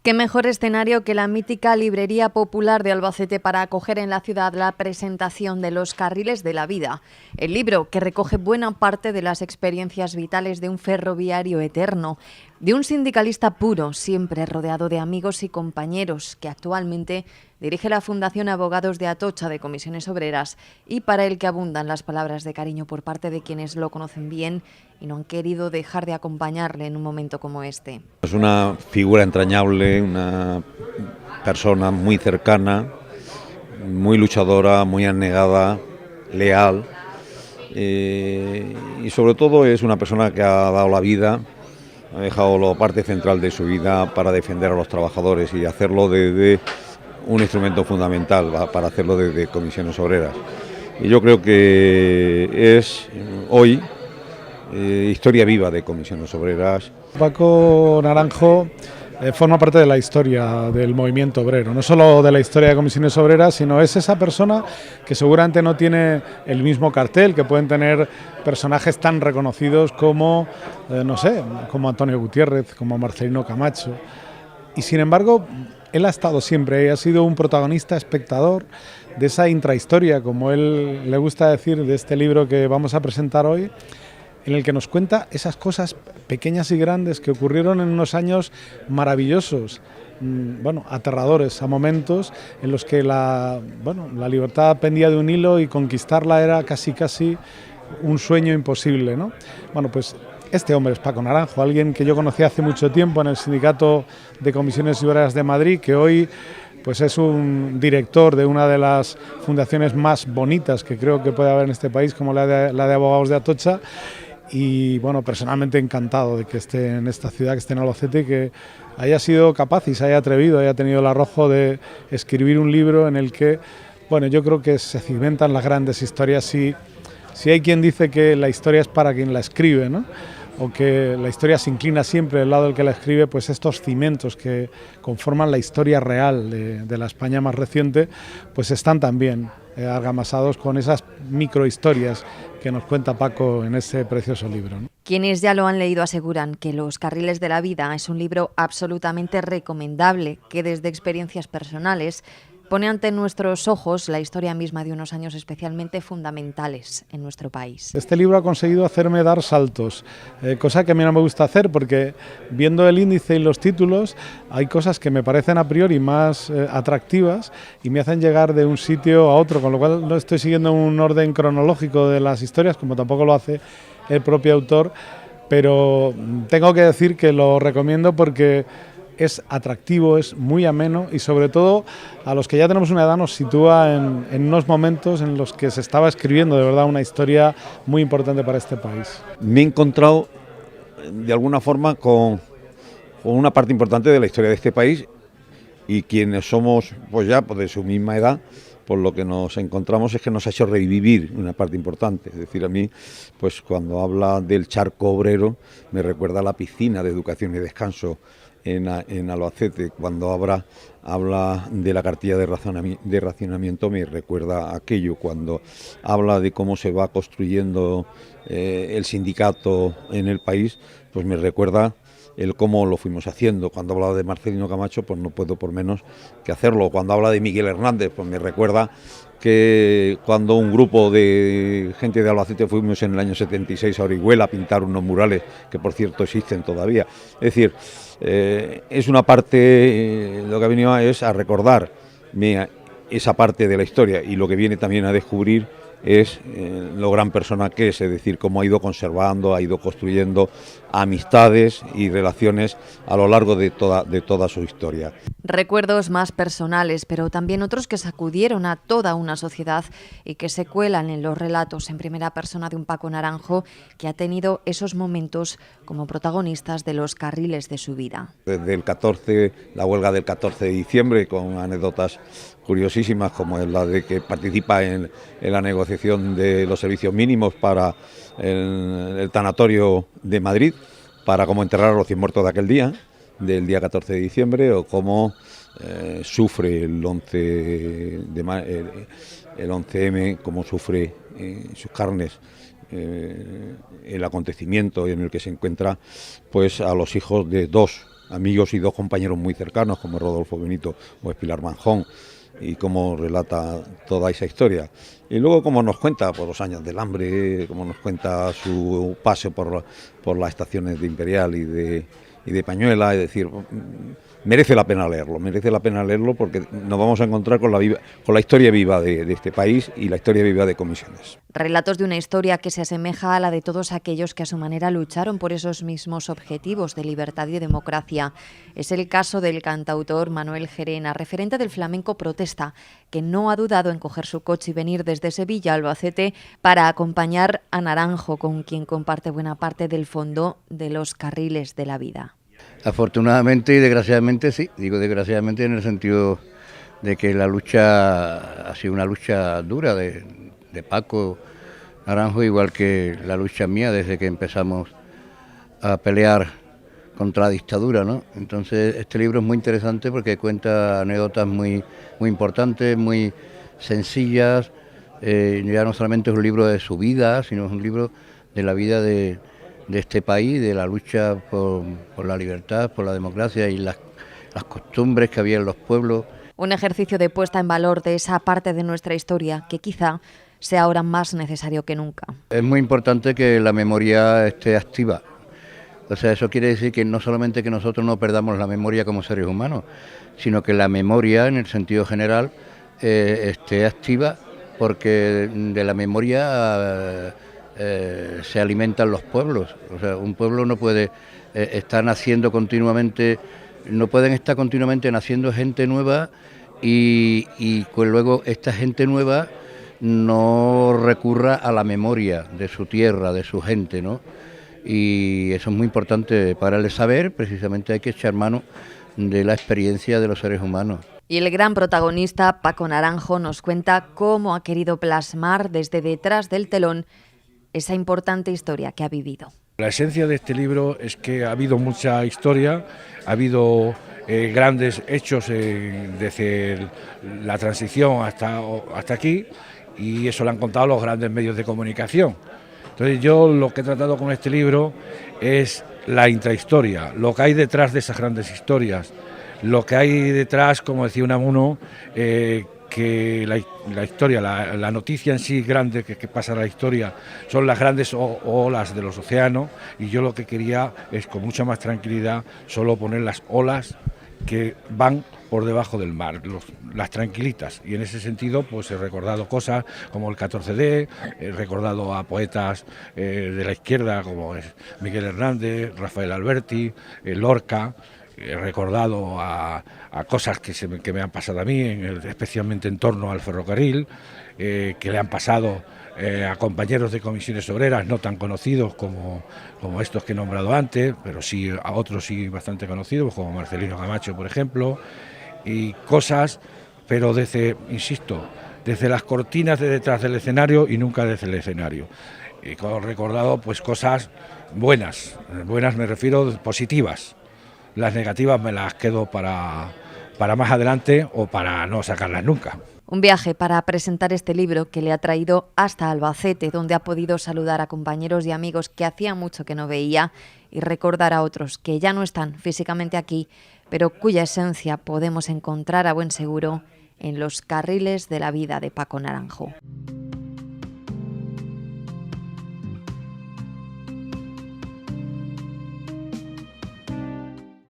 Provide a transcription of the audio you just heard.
Qué mejor escenario que la mítica Librería Popular de Albacete para acoger en la ciudad la presentación de Los Carriles de la Vida, el libro que recoge buena parte de las experiencias vitales de un ferroviario eterno, de un sindicalista puro, siempre rodeado de amigos y compañeros, que actualmente dirige la Fundación Abogados de Atocha de Comisiones Obreras y para el que abundan las palabras de cariño por parte de quienes lo conocen bien y no han querido dejar de acompañarle en un momento como este. Es una figura entrañable, una persona muy cercana, muy luchadora, muy anegada, leal y sobre todo es una persona que ha dado la vida, ha dejado la parte central de su vida para defender a los trabajadores y hacerlo desde un instrumento fundamental para hacerlo desde Comisiones Obreras. Y yo creo que es hoy historia viva de Comisiones Obreras. Paco Naranjo forma parte de la historia del movimiento obrero, no solo de la historia de Comisiones Obreras, sino es esa persona que seguramente no tiene el mismo cartel que pueden tener personajes tan reconocidos como, no sé, como Antonio Gutiérrez, como Marcelino Camacho. Y sin embargo, él ha estado siempre y ha sido un protagonista espectador de esa intrahistoria, como él le gusta decir, de este libro que vamos a presentar hoy, en el que nos cuenta esas cosas pequeñas y grandes que ocurrieron en unos años maravillosos, bueno, aterradores a momentos en los que la libertad pendía de un hilo y conquistarla era casi un sueño imposible, ¿no? Bueno, pues este hombre es Paco Naranjo, alguien que yo conocí hace mucho tiempo en el Sindicato de Comisiones Obreras de Madrid, que hoy pues es un director de una de las fundaciones más bonitas que creo que puede haber en este país, como la de Abogados de Atocha. Y bueno, personalmente encantado de que esté en esta ciudad, que esté en Albacete, que haya sido capaz y se haya atrevido, haya tenido el arrojo de escribir un libro en el que, bueno, yo creo que se cimentan las grandes historias. Si hay quien dice que la historia es para quien la escribe, ¿no?, o que la historia se inclina siempre del lado del que la escribe, pues estos cimientos que conforman la historia real de la España más reciente, pues están también argamasados con esas microhistorias que nos cuenta Paco en ese precioso libro, ¿no? Quienes ya lo han leído aseguran que Los Carriles de la Vida es un libro absolutamente recomendable, que desde experiencias personales pone ante nuestros ojos la historia misma de unos años especialmente fundamentales en nuestro país. Este libro ha conseguido hacerme dar saltos, cosa que a mí no me gusta hacer porque viendo el índice y los títulos hay cosas que me parecen a priori más atractivas y me hacen llegar de un sitio a otro, con lo cual no estoy siguiendo un orden cronológico de las historias, como tampoco lo hace el propio autor, pero tengo que decir que lo recomiendo porque es atractivo, es muy ameno y sobre todo a los que ya tenemos una edad nos sitúa en unos momentos en los que se estaba escribiendo de verdad una historia muy importante para este país. Me he encontrado de alguna forma con una parte importante de la historia de este país y quienes somos pues ya pues de su misma edad, por lo que nos encontramos es que nos ha hecho revivir una parte importante. Es decir, a mí, pues cuando habla del charco obrero, me recuerda a la piscina de educación y descanso en Albacete. Cuando habla de la cartilla de racionamiento, me recuerda aquello. Cuando habla de cómo se va construyendo el sindicato en el país, pues me recuerda el cómo lo fuimos haciendo. Cuando habla de Marcelino Camacho, pues no puedo por menos que hacerlo. Cuando habla de Miguel Hernández, pues me recuerda que cuando un grupo de gente de Albacete fuimos en el año 76 a Orihuela a pintar unos murales, que por cierto existen todavía. Es decir, es una parte, lo que ha venido es a recordar esa parte de la historia, y lo que viene también a descubrir es lo gran persona que es decir, cómo ha ido conservando, ha ido construyendo amistades y relaciones a lo largo de toda su historia. Recuerdos más personales, pero también otros que sacudieron a toda una sociedad y que se cuelan en los relatos en primera persona de un Paco Naranjo que ha tenido esos momentos como protagonistas de los carriles de su vida. Desde el 14, la huelga del 14 de diciembre, con anécdotas curiosísimas como es la de que participa en la negociación de los servicios mínimos para el tanatorio de Madrid, para cómo enterrar a los 100 muertos de aquel día, del día 14 de diciembre, o cómo sufre el 11M, cómo sufre en sus carnes el acontecimiento en el que se encuentra pues a los hijos de dos amigos y dos compañeros muy cercanos como Rodolfo Benito o Pilar Manjón, y cómo relata toda esa historia. Y luego cómo nos cuenta por los años del hambre, cómo nos cuenta su paseo por las estaciones de Imperial y de Pañuela, es decir, merece la pena leerlo porque nos vamos a encontrar con la historia viva de este país y la historia viva de Comisiones. Relatos de una historia que se asemeja a la de todos aquellos que a su manera lucharon por esos mismos objetivos de libertad y democracia. Es el caso del cantautor Manuel Gerena, referente del flamenco protesta, que no ha dudado en coger su coche y venir desde Sevilla a Albacete para acompañar a Naranjo, con quien comparte buena parte del fondo de los carriles de la vida. Afortunadamente y desgraciadamente sí, digo desgraciadamente en el sentido de que la lucha ha sido una lucha dura de Paco Naranjo, igual que la lucha mía desde que empezamos a pelear contra la dictadura, ¿no? Entonces este libro es muy interesante porque cuenta anécdotas muy importantes, muy sencillas. Ya no solamente es un libro de su vida, sino es un libro de la vida de este país, de la lucha por la libertad, por la democracia y las costumbres que había en los pueblos. Un ejercicio de puesta en valor de esa parte de nuestra historia que quizá sea ahora más necesario que nunca. Es muy importante que la memoria esté activa. O sea, eso quiere decir que no solamente que nosotros no perdamos la memoria como seres humanos, sino que la memoria, en el sentido general, esté activa, porque de la memoria se alimentan los pueblos. O sea, un pueblo no puede estar naciendo continuamente, no pueden estar continuamente naciendo gente nueva y pues luego esta gente nueva no recurra a la memoria de su tierra, de su gente, ¿no? Y eso es muy importante para el saber. Precisamente hay que echar mano de la experiencia de los seres humanos. Y el gran protagonista, Paco Naranjo, nos cuenta cómo ha querido plasmar desde detrás del telón esa importante historia que ha vivido. La esencia de este libro es que ha habido mucha historia, ha habido grandes hechos desde la transición hasta aquí, y eso lo han contado los grandes medios de comunicación. Entonces yo lo que he tratado con este libro es la intrahistoria, lo que hay detrás de esas grandes historias, lo que hay detrás, como decía Unamuno, que la historia, la noticia en sí grande que pasa la historia son las grandes olas de los océanos, y yo lo que quería es con mucha más tranquilidad solo poner las olas que van por debajo del mar, las tranquilitas, y en ese sentido pues he recordado cosas como el 14D, he recordado a poetas de la izquierda como es Miguel Hernández, Rafael Alberti, Lorca. He recordado a cosas que me han pasado a mí, especialmente en torno al ferrocarril, que le han pasado a compañeros de comisiones obreras no tan conocidos como estos que he nombrado antes, pero sí a otros sí bastante conocidos, como Marcelino Camacho, por ejemplo, y cosas, pero insisto, desde las cortinas de detrás del escenario y nunca desde el escenario. He recordado pues cosas buenas me refiero, positivas. Las negativas me las quedo para más adelante o para no sacarlas nunca. Un viaje para presentar este libro que le ha traído hasta Albacete, donde ha podido saludar a compañeros y amigos que hacía mucho que no veía y recordar a otros que ya no están físicamente aquí, pero cuya esencia podemos encontrar a buen seguro en los carriles de la vida de Paco Naranjo.